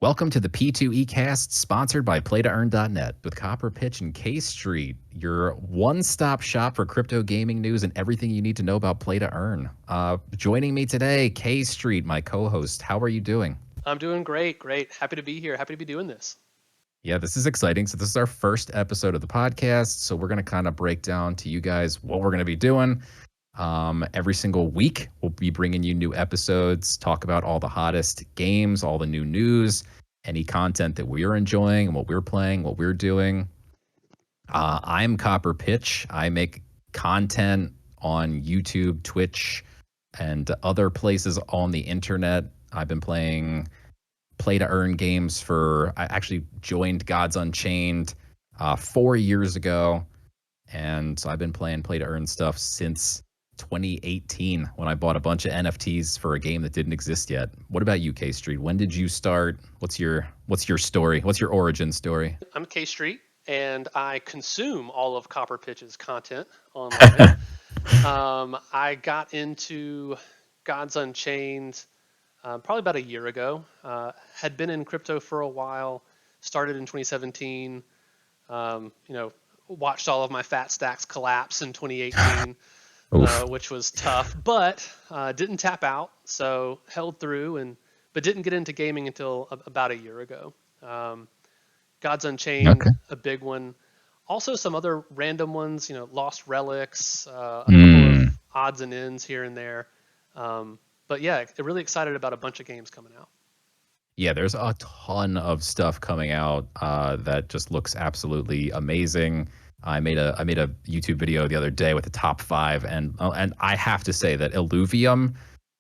Welcome to the P2E-Cast, sponsored by PlayToEarn.net with CopperPitch and K Street, your one-stop shop for crypto gaming news and everything you need to know about Play to Earn. Joining me today, K Street, my co-host. How are you doing? I'm doing great, great. Happy to be here. Happy to be doing this. Yeah, this is exciting. So this is our first episode of the podcast. So we're going to kind of break down to you guys what we're going to be doing. Every single week, we'll be bringing you new episodes, talk about all the hottest games, all the new news, any content that we're enjoying, and what we're playing, what we're doing. I'm Copper Pitch. I make content on YouTube, Twitch, and other places on the internet. I've been playing play to earn games I actually joined Gods Unchained 4 years ago. And so I've been playing play to earn stuff since 2018 when I bought a bunch of NFTs for a game that didn't exist yet. What about you, K Street? When did you start? What's your story? What's your origin story? I'm K Street, and I consume all of CopperPitch's content online. I got into Gods Unchained probably about a year ago. Had been in crypto for a while. Started in 2017. Watched all of my fat stacks collapse in 2018. Which was tough, but didn't tap out, so held through, but didn't get into gaming until about a year ago. Gods Unchained, Okay. a big one. Also some other random ones, Lost Relics, a couple of odds and ends here and there. But yeah, really excited about a bunch of games coming out. Yeah, there's a ton of stuff coming out that just looks absolutely amazing. I made a YouTube video the other day with the top 5, and I have to say that Illuvium,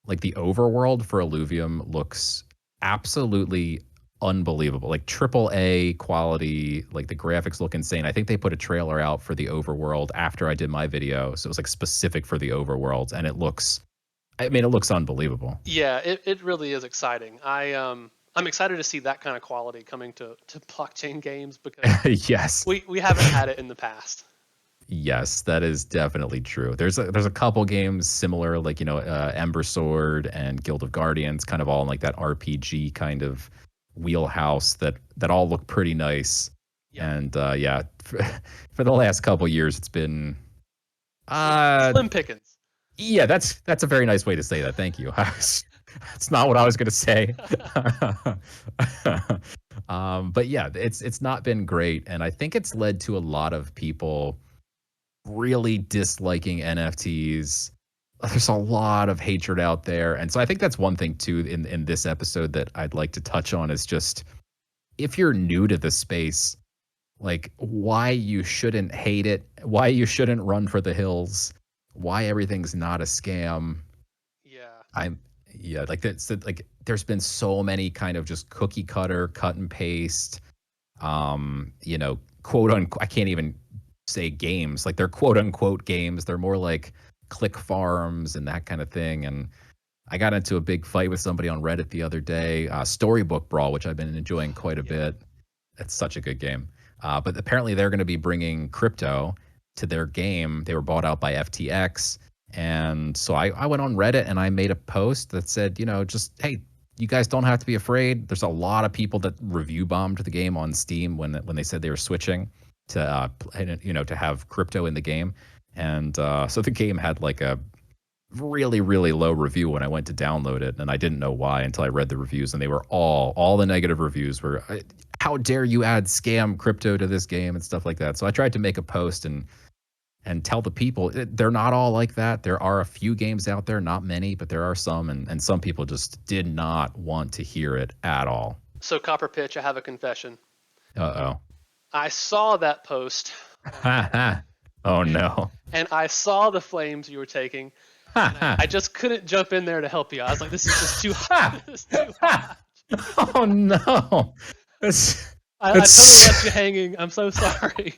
like the overworld for Illuvium, looks absolutely unbelievable. Like triple A quality, like the graphics look insane. I think they put a trailer out for the overworld after I did my video, so it was like specific for the overworld, and it looks unbelievable. Yeah, it really is exciting. I'm excited to see that kind of quality coming to blockchain games because Yes. we haven't had it in the past. Yes, that is definitely true. There's a couple games similar, like Ember Sword and Guild of Guardians, kind of all in like that RPG kind of wheelhouse that all look pretty nice. Yep. And yeah, for the last couple years, it's been Slim pickings. yeah, that's a very nice way to say that. Thank you. That's not what I was going to say. But yeah, it's not been great, and I think it's led to a lot of people really disliking NFTs. There's a lot of hatred out there. And so I think that's one thing too in this episode that I'd like to touch on is just if you're new to the space, like why you shouldn't hate it, why you shouldn't run for the hills, why everything's not a scam. Yeah. I'm yeah, like that's like there's been so many kind of just cookie cutter, cut and paste, quote unquote, I can't even say games, like they're quote unquote games. They're more like click farms and that kind of thing. And I got into a big fight with somebody on Reddit the other day, Storybook Brawl, which I've been enjoying quite a bit. It's such a good game. But apparently they're going to be bringing crypto to their game. They were bought out by FTX. And so I went on Reddit and I made a post that said, just, hey, you guys don't have to be afraid. There's a lot of people that review bombed the game on Steam when they said they were switching to to have crypto in the game. And so the game had like a really, really low review when I went to download it, and I didn't know why until I read the reviews, and they were all the negative reviews were, how dare you add scam crypto to this game and stuff like that. So I tried to make a post and tell the people they're not all like that. There are a few games out there, not many, but there are some, and some people just did not want to hear it at all. So CopperPitch, I have a confession. Uh-oh. I saw that post. Oh no. And I saw the flames you were taking. I just couldn't jump in there to help you. I was like, this is just too hot. This is too hot. Oh no. I totally left you hanging. I'm so sorry.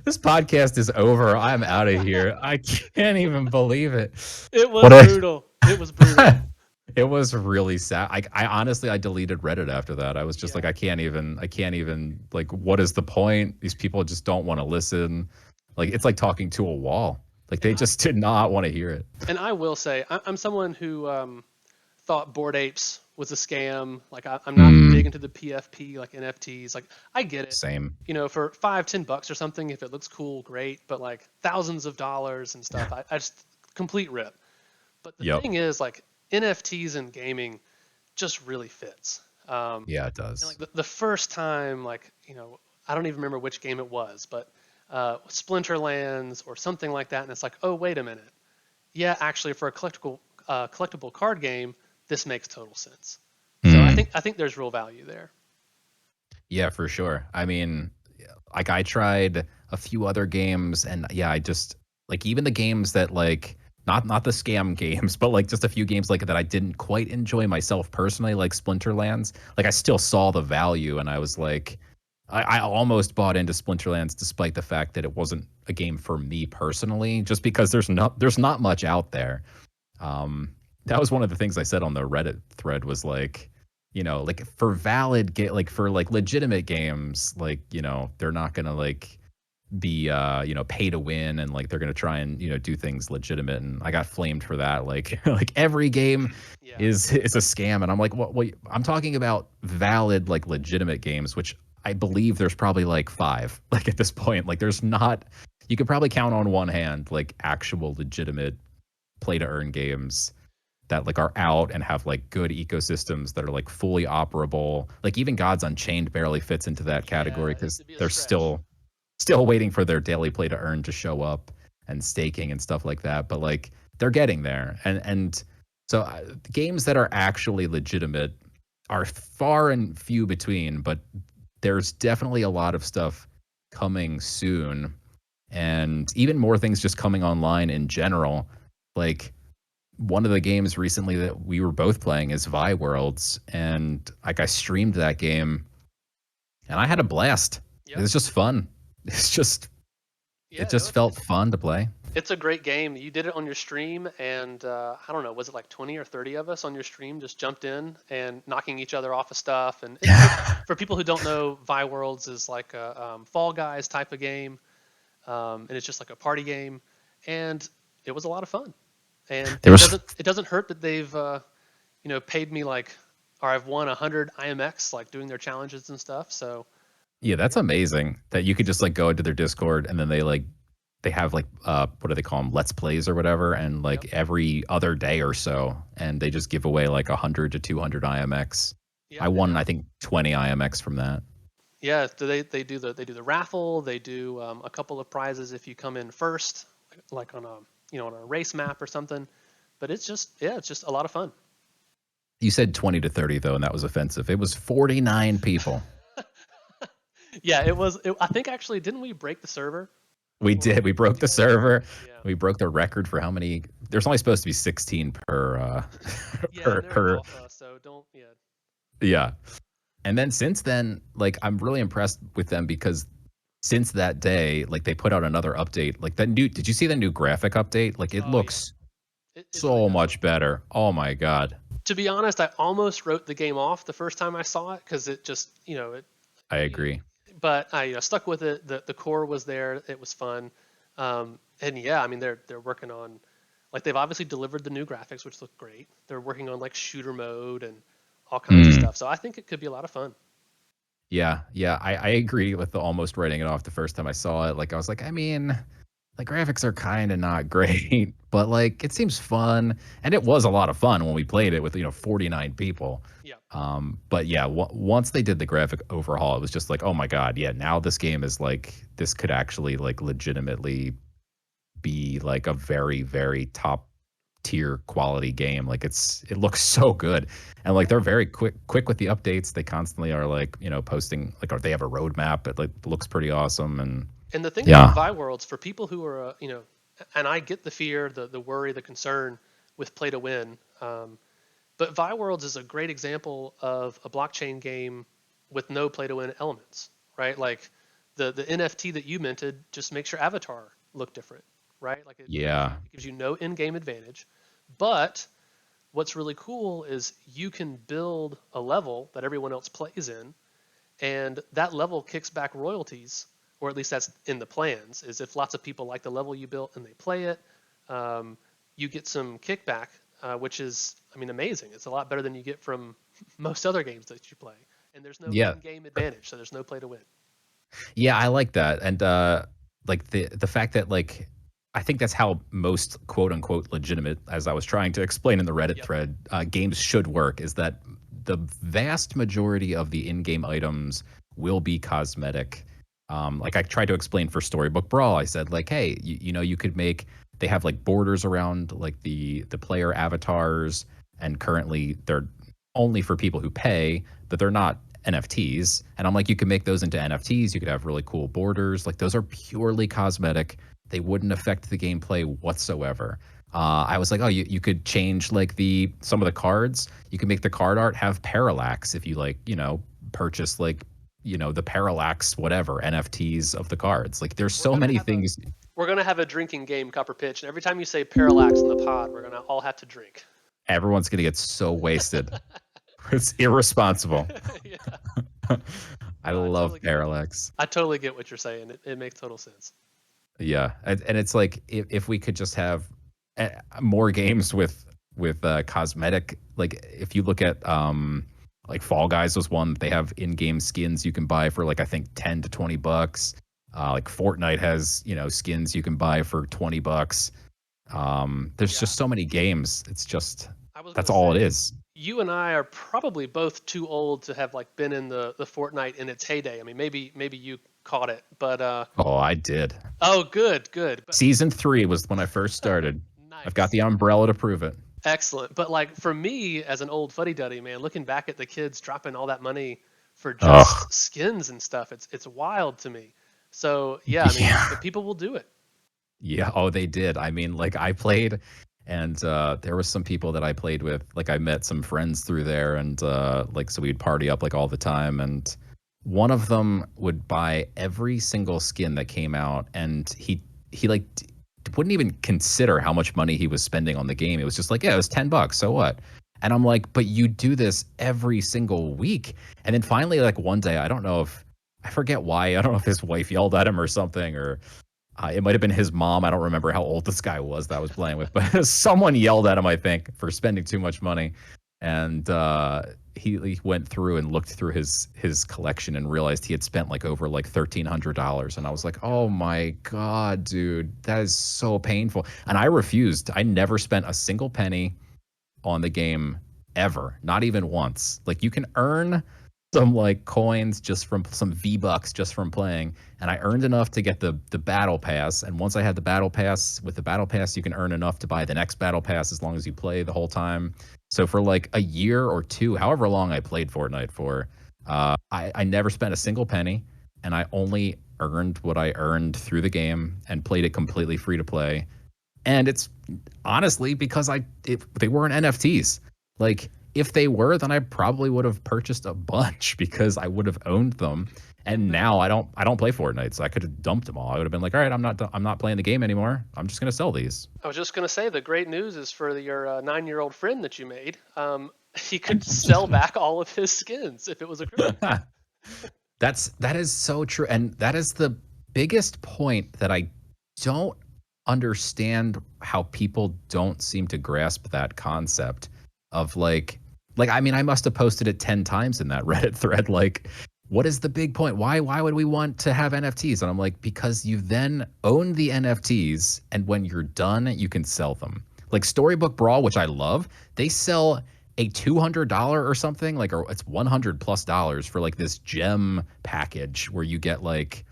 This podcast is over. I'm out of here. I can't even believe it. It was brutal. It was brutal. It was really sad. I honestly, I deleted Reddit after that. I was just like, I can't even, like, what is the point? These people just don't want to listen. Like, it's like talking to a wall. Like, they just did not want to hear it. And I will say, I'm someone who thought Bored Apes was a scam. Like I'm not big Mm, into the PFP, like NFTs. Like I get it, same. for 5-10 bucks or something, if it looks cool, great. But like thousands of dollars and stuff, I just complete rip. But the Yep. thing is, like NFTs and gaming just really fits. Yeah, it And like does. the first time, like I don't even remember which game it was, but Splinterlands or something like that, and it's like, oh wait a minute, yeah, actually for a collectible card game, this makes total sense. So I Mm. think I think there's real value there. Yeah, for sure. I mean, yeah, like I tried a few other games and yeah, I just like even the games that like not the scam games, but like just a few games like that I didn't quite enjoy myself personally, like Splinterlands. Like I still saw the value and I was like I almost bought into Splinterlands despite the fact that it wasn't a game for me personally, just because there's not much out there. Um, that was one of the things I said on the Reddit thread was like, like for like for like legitimate games, like, they're not gonna like be pay to win and like they're gonna try and, do things legitimate. And I got flamed for that. Like like every game Yeah, is a scam. And I'm like, what I'm talking about valid, like legitimate games, which I believe there's probably like five, like at this point. Like there's not you could probably count on one hand like actual legitimate play to earn games that like are out and have like good ecosystems that are like fully operable. Like even Gods Unchained barely fits into that category yeah, because it'd be a they're stretch. still waiting for their daily play to earn to show up and staking and stuff like that. But like they're getting there, and so games that are actually legitimate are far and few between. But there's definitely a lot of stuff coming soon, and even more things just coming online in general. Like one of the games recently that we were both playing is Vi Worlds, and like I streamed that game, and I had a blast. It Yep. was just fun. It's just it Yeah, no, just felt fun to play. it's a great game. You did it on your stream, and I don't know, was it like 20 or 30 of us on your stream just jumped in and knocking each other off of stuff? And for people who don't know, Vi Worlds is like a Fall Guys type of game, and it's just like a party game, and it was a lot of fun. And There was it doesn't hurt that they've paid me like, or I've won 100 IMX like doing their challenges and stuff. So Yeah, that's yeah, amazing that you could just like go into their Discord and then they have like what do they call them, let's plays or whatever, and yep, like every other day or so, and they just give away like 100 to 200 IMX. yeah, I and won now I think 20 IMX from that. yeah, so they do the raffle. They do a couple of prizes if you come in first, like on a race map or something. But it's just a lot of fun. You said 20 to 30 though, and that was offensive. It was 49 people. Yeah, it was. I think actually, didn't we break the server We before? did. We broke the Yeah, server. yeah, We broke the record for how many. There's only supposed to be 16 per yeah. And per they're an per. alpha, so don't. Yeah, Yeah. And then since then, like I'm really impressed with them because since that day, like they put out another update. Like that new. Did you see the new graphic update? Like it oh yeah, looks it really so does look much good. better. Oh my god. To be honest, I almost wrote the game off the first time I saw it because it just I you know, agree. but I stuck with it. The core was there. It was fun. And yeah, I mean they're working on like they've obviously delivered the new graphics, which look great. They're working on like shooter mode and all kinds of Mm. stuff. So I think it could be a lot of fun. Yeah, yeah, I agree with the almost writing it off the first time I saw it. Like I was like, I mean, the graphics are kind of not great, but like it seems fun, and it was a lot of fun when we played it with 49 people. Yeah. But yeah, once they did the graphic overhaul, it was just like, oh my god, yeah, now this game is like this could actually like legitimately be like a very very top tier quality game. Like it looks so good, and like they're very quick with the updates. They constantly are like posting like, or they have a roadmap. It like looks pretty awesome, and And the thing about yeah. Vi Worlds for people who are and I get the fear, the worry, the concern with play to win. But Vi Worlds is a great example of a blockchain game with no play to win elements, right? Like the NFT that you minted just makes your avatar look different, right? Like Yeah. it gives you no in-game advantage. But what's really cool is you can build a level that everyone else plays in, and that level kicks back royalties, or at least that's in the plans. Is if lots of people like the level you built and they play it, um, you get some kickback, which is, I mean, amazing. It's a lot better than you get from most other games that you play. And there's no Yeah. in-game advantage, so there's no play to win. Yeah, I like that. And like the fact that like I think that's how most quote unquote legitimate, as I was trying to explain in the Reddit Yep. thread, games should work is that the vast majority of the in-game items will be cosmetic. Like I tried to explain for Storybook Brawl, I said like, hey, you know, you could make they have like borders around like the player avatars, and currently they're only for people who pay, but they're not NFTs. And I'm like, you can make those into NFTs. You could have really cool borders. Like those are purely cosmetic. They wouldn't affect the gameplay whatsoever. I was like, oh, you could change like some of the cards. You can make the card art have parallax if you like, you know, purchase like, you know, the parallax whatever NFTs of the cards. Like there's We're so gonna many have a things. we're gonna have a drinking game, CopperPitch, and every time you say parallax in the pod, we're gonna all have to drink. Everyone's gonna get so wasted. It's irresponsible. Yeah. I No, I love totally get. parallax. I totally get what you're saying. It makes total sense. Yeah, and it's like if we could just have more games with cosmetic, like if you look at like Fall Guys was one. They have in-game skins you can buy for like I think $10 to $20. Like Fortnite has, you know, skins you can buy for $20. There's Yeah. just so many games. It's just I was that's gonna all it say, is. you and I are probably both too old to have like been in the Fortnite in its heyday. I mean, maybe you caught it, but Oh, I did. oh, good, good, but Season 3 was when I first started. I've got nice, the umbrella to prove it. excellent. But like for me as an old fuddy duddy man, looking back at the kids dropping all that money for Ugh. just skins and stuff, it's wild to me. So yeah, I mean, Yeah. but people will do it. Yeah, oh, they did. I mean, like I played and there was some people that I played with, like I met some friends through there and like so we'd party up like all the time and one of them would buy every single skin that came out and he like wouldn't even consider how much money he was spending on the game. It was just like, yeah, it was $10, so what? And I'm like, but you do this every single week. And then finally like one day, I don't know if I forget why. I don't know if his wife yelled at him or something or it might have been his mom. I don't remember how old this guy was that I was playing with, but someone yelled at him, I think, for spending too much money. And he went through and looked through his collection and realized he had spent like over like $1,300. And I Oh was my like, oh god. my God, dude, that is so painful. And I refused. I never spent a single penny on the game ever, not even once. Like you can earn some like coins just from some V-Bucks just from playing, and I earned Sure. enough to get the battle pass. And once I had the battle pass, with the battle pass you can earn enough to buy the next battle pass as long as you play the whole time. So for like a year or two, however long I played Fortnite for, I never spent a single penny, and I only earned what I earned through the game and played it completely free to play. And it's honestly because if they weren't NFTs. Like if they were, then I probably would have purchased a bunch because I would have owned them. And And now I don't play Fortnite, so I could have dumped them all. I would have been like, all right, I'm not playing the game anymore. I'm just gonna sell these. I was just gonna say the great news is for your 9-year-old friend that you made. He could sell back all of his skins if it was a crypto game. That is so true, and that is the biggest point that I don't understand how people don't seem to grasp that concept of like I mean I must have posted it 10 times in that Reddit thread like what is the big point? Why would we want to have NFTs? And I'm like because you then own the NFTs and when you're done you can sell them. Like Storybook Brawl, which I love, they sell a $200 or something like or it's $100+ for like this gem package where you get like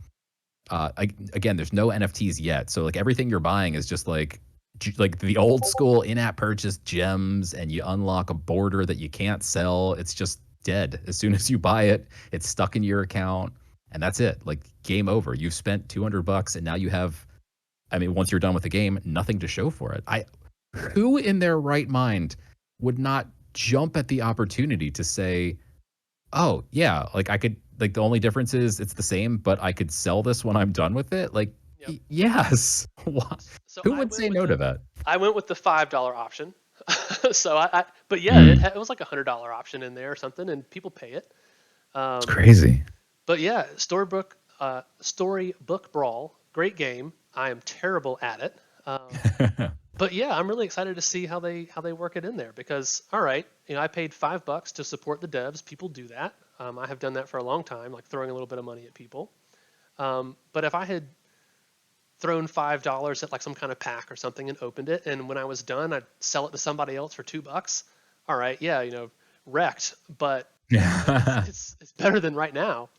again there's no NFTs yet, so like everything you're buying is just like the old school in-app purchase gems, and you unlock a border that you can't sell. It's just dead as soon as you buy it. It's stuck in your account and that's it. Like game over. You've spent $200 and now you have, I mean, once you're done with the game, nothing to show for it. Who in their right mind would not jump at the opportunity to say, "Oh, yeah, like I could like the only difference is it's the same, but I could sell this when I'm done with it." Like, Yep. yes. So Who would say no to that? I went with the $5 option. So but yeah, Mm, it was like $100 option in there or something, and people pay it. it's Um, crazy. but yeah, Storybook Brawl, great game. I am terrible at it. But yeah, I'm really excited to see how they work it in there because all right, I paid $5 to support the devs. People do that. I have done that for a long time, like throwing a little bit of money at people. But if I had thrown $5 at like some kind of pack or something and opened it, and when I was done, I'd sell it to somebody else for $2. All right, yeah, wrecked, but Yeah. it's better than right now.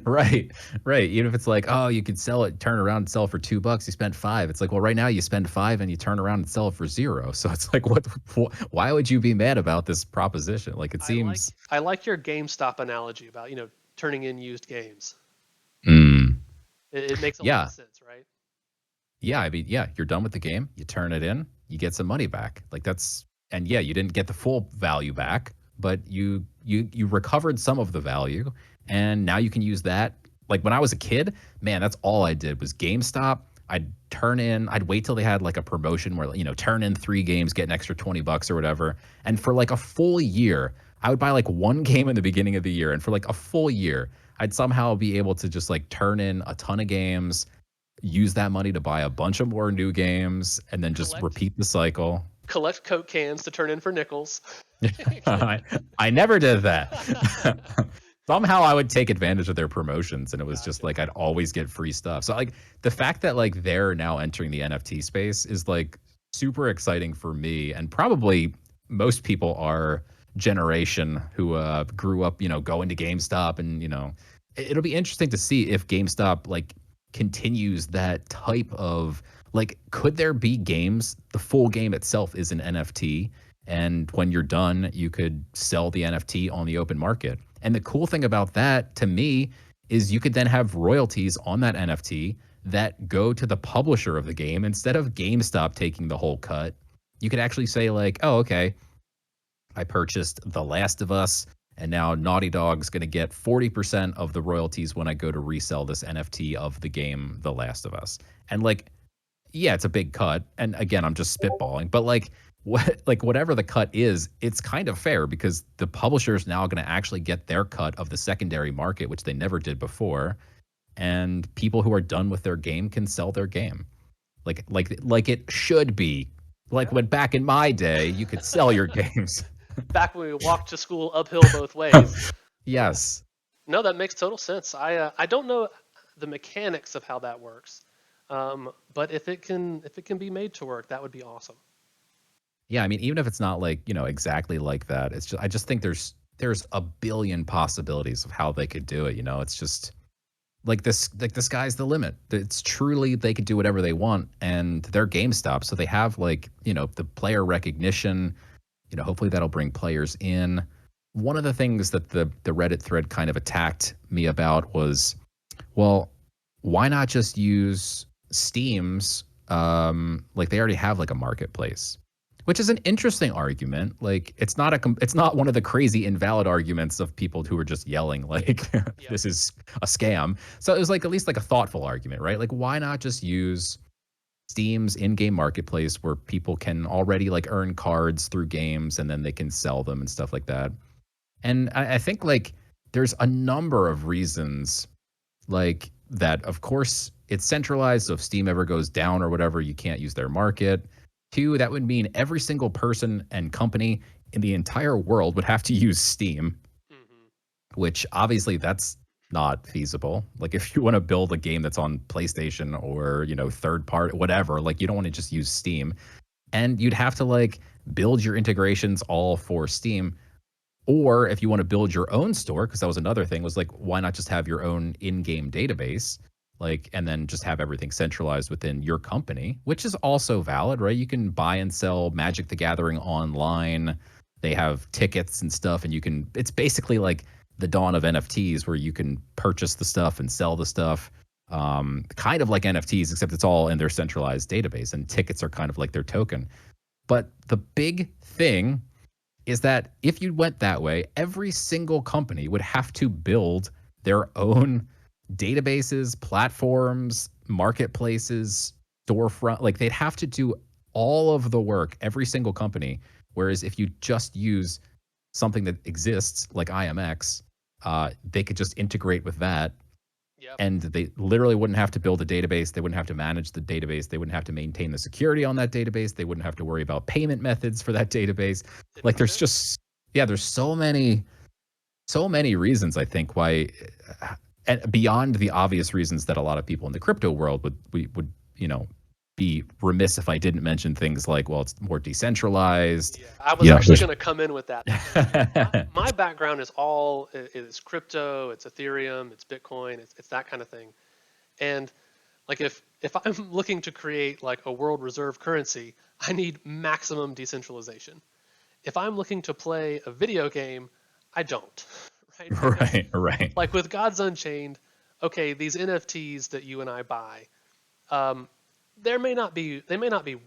Right, right. Even if it's like, oh, you could sell it, turn around and sell it for $2. You spent five. It's like, well, right now you spend five and you turn around and sell it for zero. So it's like, why would you be mad about this proposition? Like, it seems. I like your GameStop analogy about turning in used games. Mm, It makes a lot of yeah, sense, right? yeah. I mean, yeah. You're done with the game. You turn it in. You get some money back. Like that's, and yeah, you didn't get the full value back, but you recovered some of the value, and now you can use that. Like when I was a kid, man, that's all I did was GameStop. I'd wait till they had like a promotion where, turn in 3 games, get an extra $20 or whatever. And for like a full year, I would buy like one game in the beginning of the year. And for like a full year, I'd somehow be able to just like turn in a ton of games, use that money to buy a bunch of more new games, and then just Collect repeat the cycle. collect Coke cans to turn in for nickels. I, I never did that. Somehow I would take advantage of their promotions, and it was just Gotcha. like I'd always get free stuff. So like the fact that like they're now entering the NFT space is like super exciting for me, and probably most people our generation who grew up, going to GameStop, and it'll be interesting to see if GameStop like continues that type of like, could there be games, the full game itself is an NFT, and when you're done you could sell the NFT on the open market. And the cool thing about that to me is you could then have royalties on that NFT that go to the publisher of the game instead of GameStop taking the whole cut. You could actually say like, oh, okay, I purchased The Last of Us, and now Naughty Dog's going to get 40% of the royalties when I go to resell this NFT of the game The Last of Us. And like, yeah, it's a big cut. And again, I'm just spitballing, but whatever the cut is, it's kind of fair because the publisher is now going to actually get their cut of the secondary market, which they never did before. And people who are done with their game can sell their game. Like it should be. Like Yeah. when back in my day, you could sell your games. Back when we walked to school uphill both ways. Yeah. Yes. No, that makes total sense. I don't know the mechanics of how that works, but if it can be made to work, that would be awesome. Yeah, I mean, even if it's not like, exactly like that, it's just I just think there's a billion possibilities of how they could do it. It's just like the sky's the limit. It's truly they could do whatever they want, and they're GameStop, so they have like, the player recognition. Hopefully that'll bring players in. One of the things that the Reddit thread kind of attacked me about was, well, why not just use Steam's like they already have like a marketplace, which is an interesting argument. Like it's not one of the crazy invalid arguments of people who are just yelling like Yep. this is a scam. So it was like at least like a thoughtful argument, right? Like why not just use Steam's in-game marketplace where people can already like earn cards through games and then they can sell them and stuff like that. And I think like there's a number of reasons like that. Of course it's centralized, so if Steam ever goes down or whatever, you can't use their market. Two, that would mean every single person and company in the entire world would have to use Steam, Hmm. which obviously that's not feasible. Like if you want to build a game that's on PlayStation or, third party, whatever, like you don't want to just use Steam. And you'd have to like build your integrations all for Steam. Or if you want to build your own store, because that was another thing, was like, why not just have your own in-game database, like, and then just have everything centralized within your company, which is also valid, right? You can buy and sell Magic the Gathering online. They have tickets and stuff, and it's basically like the dawn of NFTs where you can purchase the stuff and sell the stuff. Kind of like NFTs, except it's all in their centralized database, and tickets are kind of like their token. But the big thing is that if you went that way, every single company would have to build their own databases, platforms, marketplaces, storefront. Like they'd have to do all of the work, every single company. Whereas if you just use something that exists like IMX, they could just integrate with that Yep. and they literally wouldn't have to build a database. They wouldn't have to manage the database. They wouldn't have to maintain the security on that database. They wouldn't have to worry about payment methods for that database. It Like makes there's sense. just yeah, there's so many reasons I think why and beyond the obvious reasons that a lot of people in the crypto world would, be remiss if I didn't mention things like, well, it's more decentralized. Yeah, I was Yeah, actually there's going to come in with that because my background is crypto, it's Ethereum, it's Bitcoin, it's that kind of thing. And like if I'm looking to create like a world reserve currency, I need maximum decentralization. If I'm looking to play a video game, I don't, right? Because right, right. like with Gods Unchained, okay, these NFTs that you and I buy, um, they may not be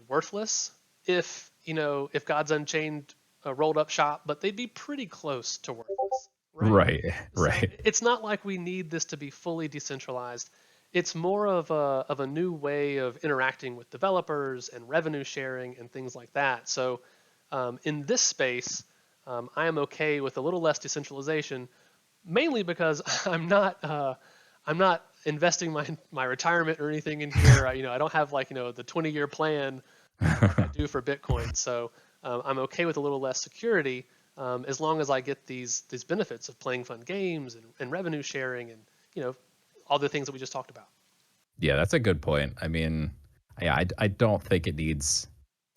worthless if if Gods Unchained rolled up shop, but they'd be pretty close to worthless, right? Right, So right. it's not like we need this to be fully decentralized. It's more of a new way of interacting with developers and revenue sharing and things like that. So in this space, I am okay with a little less decentralization, mainly because I'm not investing my retirement or anything in here. I don't have like the 20-year plan like I do for Bitcoin. So I'm okay with a little less security as long as I get these benefits of playing fun games and revenue sharing and you know all the things that we just talked about. Yeah, that's a good point. I mean, yeah, I don't think it needs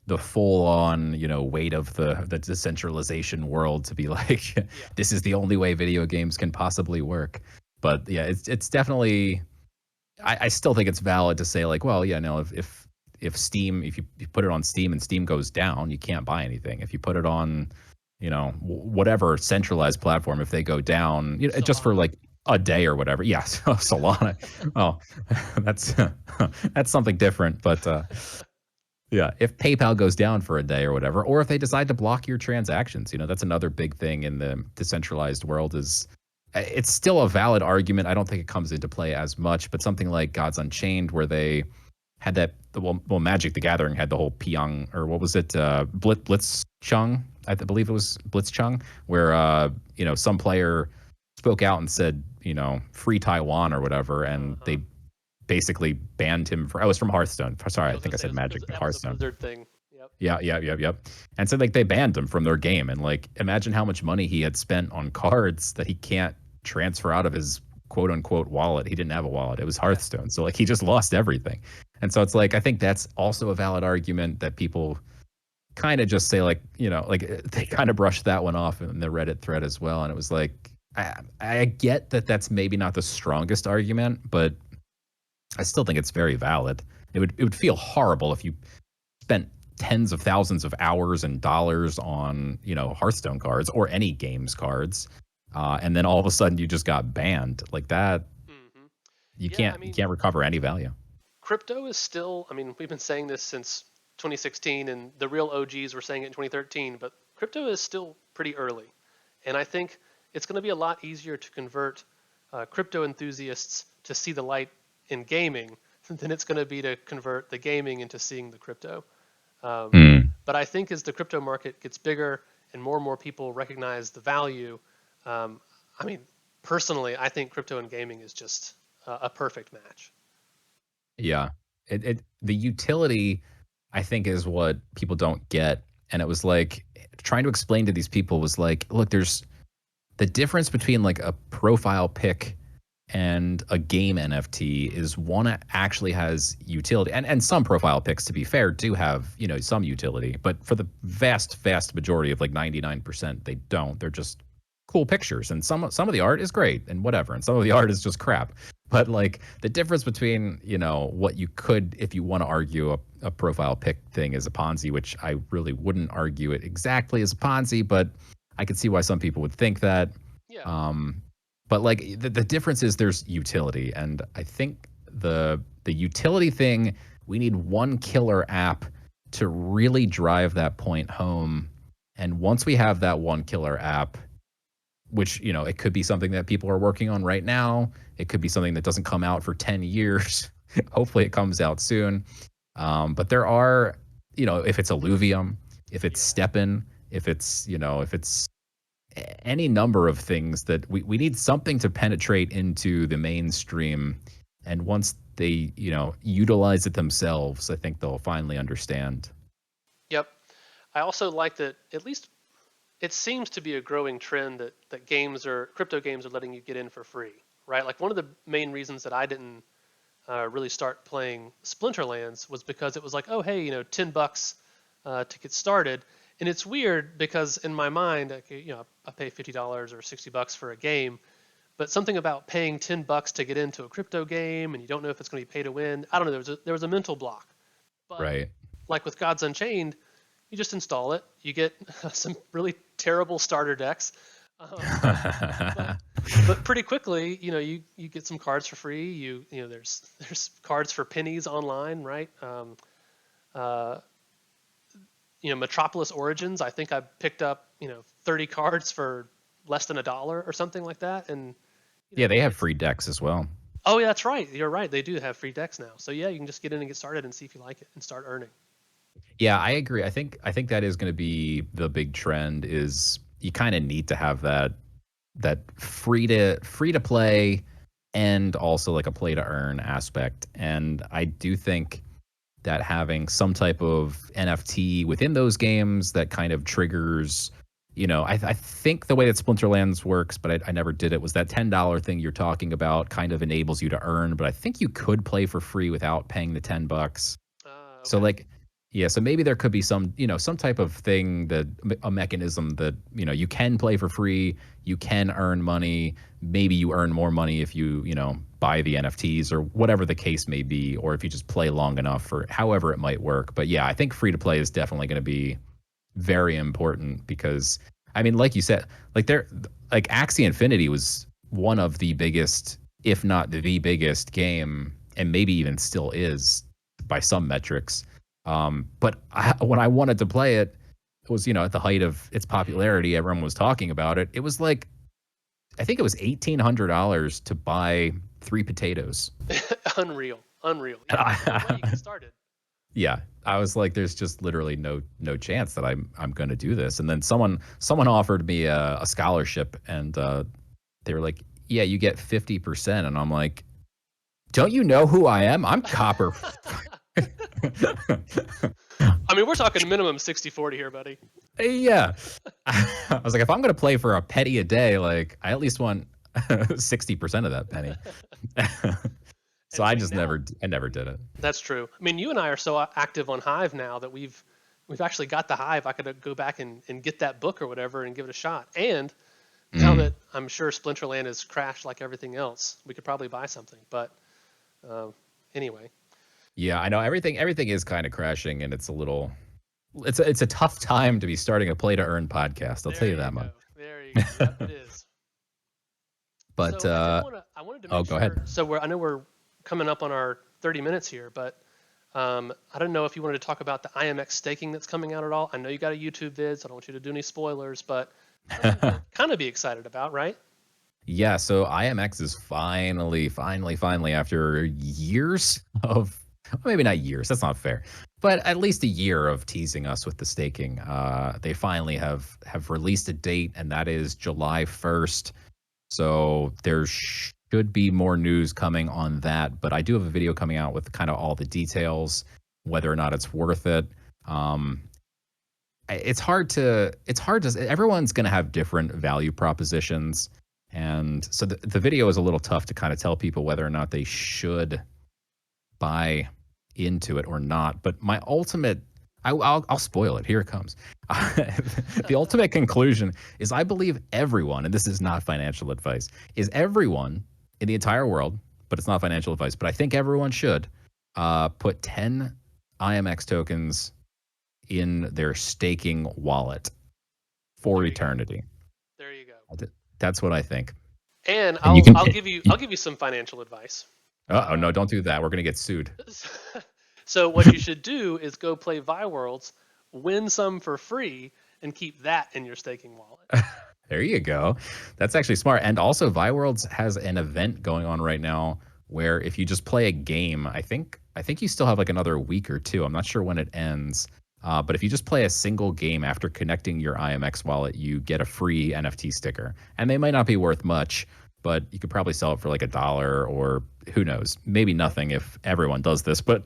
the full on, weight of the decentralization world to be like, Yeah. this is the only way video games can possibly work. But yeah, it's definitely I still think it's valid to say like, well, yeah, no, if Steam, if you put it on Steam and Steam goes down, you can't buy anything. If you put it on, whatever centralized platform, if they go down, just for Solana. like a day or whatever, yes, Solana. Oh, that's that's something different. But yeah, if PayPal goes down for a day or whatever, or if they decide to block your transactions, that's another big thing in the decentralized world is it's still a valid argument. I don't think it comes into play as much, but something like Gods Unchained, where they had that, well, Magic the Gathering had the whole Pyong, or what was it, Blitzchung? Believe it was Blitzchung, where, some player spoke out and said, free Taiwan or whatever, and Uh-huh. they basically banned him for. I was from Hearthstone. Sorry, Yeah, I I was gonna think I say said Magic, but that was a Hearthstone. Blizzard thing. Yep. Yeah, yeah, yeah, yep. And so like they banned him from their game, and like imagine how much money he had spent on cards that he can't transfer out of his quote unquote wallet. He didn't have a wallet. It was Yeah. Hearthstone, so like he just lost everything. And so it's like I think that's also a valid argument that people kind of just say like like they kind of brushed that one off in the Reddit thread as well. And it was like I get that that's maybe not the strongest argument, but I still think it's very valid. It would feel horrible if you spent tens of thousands of hours and dollars on Hearthstone cards or any games cards, and then all of a sudden you just got banned like that. Hmm. You Yeah, I can't you mean, can't recover any value. crypto is still, I mean, we've been saying this since 2016, and the real OGs were saying it in 2013, but crypto is still pretty early. And I think it's going to be a lot easier to convert crypto enthusiasts to see the light in gaming than it's going to be to convert the gaming into seeing the crypto. Um, Hmm. but I think as the crypto market gets bigger and more people recognize the value, um, I mean, personally, I think crypto and gaming is just a perfect match. Yeah, the utility I think is what people don't get, and it was like trying to explain to these people was like, look, there's the difference between like a profile pic and a game NFT is one that actually has utility. And some profile pics, to be fair, do have, some utility. But for the vast majority of like 99%, they don't. They're just cool pictures. And some of the art is great and whatever. And some of the art is just crap. But like the difference between, what you could, if you want to argue a profile pic thing is a Ponzi, which I really wouldn't argue it exactly as a Ponzi, but I could see why some people would think that. Yeah, Um, but like the difference is there's utility, and I think the utility thing, we need one killer app to really drive that point home. And once we have that one killer app, which it could be something that people are working on right now, it could be something that doesn't come out for 10 years. Hopefully it comes out soon. But there are, if it's Illuvium, if it's yeah, Steppen, if it's any number of things that we need something to penetrate into the mainstream. And once they, utilize it themselves, I think they'll finally understand. Yep. I also like that at least it seems to be a growing trend that crypto games are letting you get in for free, right? Like one of the main reasons that I didn't really start playing Splinterlands was because it was like, oh hey, $10 to get started, and it's weird because in my mind, like, I pay $50 or $60 for a game, but something about paying $10 to get into a crypto game and you don't know if it's going to be pay to win. I don't know. There was a mental block, but Right. like with Gods Unchained, you just install it. You get some really terrible starter decks, um, but but pretty quickly, you get some cards for free. There's cards for pennies online, right? Uh, Metropolis Origins. I think I picked up 30 cards for less than $1 or something like that, and Yeah, they have it's free decks as well. oh yeah, that's right. You're right. They do have free decks now. So yeah, you can just get in and get started and see if you like it and start earning. Yeah, I agree. I think that is going to be the big trend. Is you kind of need to have that free to play and also like a play to earn aspect. And I do think that having some type of NFT within those games that kind of triggers, I think the way that Splinterlands works, but I never did it, was that $10 thing you're talking about kind of enables you to earn. But I think you could play for free without paying the $10. So Okay. like, yeah, so maybe there could be some type of thing, that a mechanism that, you can play for free, you can earn money. Maybe you earn more money if you buy the NFTs or whatever the case may be, or if you just play long enough, or however it might work. But yeah, I think free to play is definitely going to be very important because, I mean, like you said, like Axie Infinity was one of the biggest, if not the biggest game, and maybe even still is by some metrics. But when I wanted to play it, it was, at the height of its popularity. Everyone was talking about it. It was like, I think it was $1,800 to buy 3 potatoes. Unreal. Unreal. And Yeah, there's no way you get started. yeah, I was like, there's just literally no chance that I'm going to do this. And then someone offered me a scholarship, and they were like, yeah, you get 50%, and I'm like, don't you know who I am? I'm Copper. I mean, we're talking minimum 60-40 here, buddy. Yeah. I was like, if I'm going to play for a penny a day, like I at least want 60% of that penny. So And I see just now, never did it. that's true. I mean, you and I are so active on Hive now that we've actually got the Hive. I could go back and get that book or whatever and give it a shot. And now Mm. that I'm sure Splinterland has crashed like everything else, we could probably buy something. But um, anyway, Yeah, I know everything is kind of crashing, and it's a tough time to be starting a play to earn podcast. I'll tell there you you that go. much. There you go. Yep, it is. But So I wanted to oh, make go ahead. sure. So I know we're coming up on our 30 minutes here, but I don't know if you wanted to talk about the IMX staking that's coming out at all. I know you got a YouTube vid, so I don't want you to do any spoilers, but something to kind of be excited about, right? Yeah, so IMX is finally, after years of, well, maybe not years, that's not fair, but at least a year of teasing us with the staking. They finally have released a date, and that is July 1st. So there should be more news coming on that, but I do have a video coming out with kind of all the details, whether or not it's worth it. Um, it's hard to everyone's going to have different value propositions, and so the video is a little tough to kind of tell people whether or not they should buy into it or not. But my ultimate, I'll spoil it. Here it comes. The ultimate conclusion is I believe everyone, and this is not financial advice, is everyone in the entire world, but it's not financial advice. But I think everyone should put 10 IMX tokens in their staking wallet for There you go. eternity. There you go. That's what I think. And And you I'll can. I'll give you some financial advice. Oh no! Don't do that. We're gonna get sued. So what you should do is go play ViWorlds, win some for free, and keep that in your staking wallet. There you go. That's actually smart. And also, ViWorlds has an event going on right now where if you just play a game, I think you still have like another week or two. I'm not sure when it ends, But if you just play a single game after connecting your IMX wallet, you get a free NFT sticker. And they might not be worth much, but you could probably sell it for like $1 or who knows, maybe nothing if everyone does this. But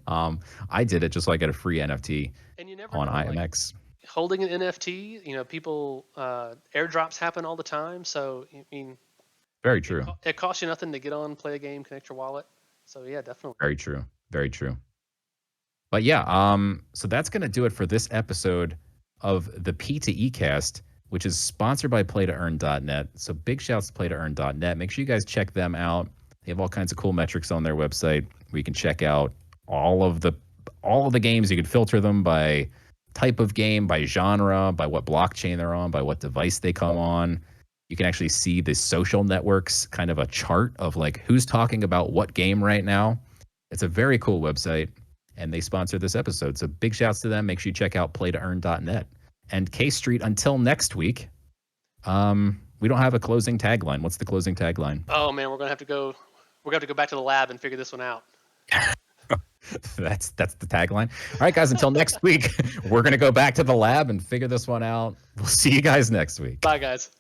I did it just so I get a free NFT And you never on know, like IMX. holding an NFT, people airdrops happen all the time. So I mean, Very true. it costs you nothing to get on, play a game, connect your wallet. So yeah, definitely. Very true. Very true. But yeah, so that's gonna do it for this episode of the P2E-Cast, which is sponsored by PlayToEarn.net. So big shouts to PlayToEarn.net. Make sure you guys check them out. They have all kinds of cool metrics on their website where you can check out all of the games. You can filter them by type of game, by genre, by what blockchain they're on, by what device they come on. You can actually see the social networks, kind of a chart of like who's talking about what game right now. It's a very cool website, and they sponsor this episode. So big shouts to them. Make sure you check out playtoearn.net. And K Street, until next week, we don't have a closing tagline. What's the closing tagline? Oh man, we're gonna have to go. We're gonna have to go back to the lab and figure this one out. That's the tagline. All right, guys, until next week, we're going to go back to the lab and figure this one out. We'll see you guys next week. Bye, guys.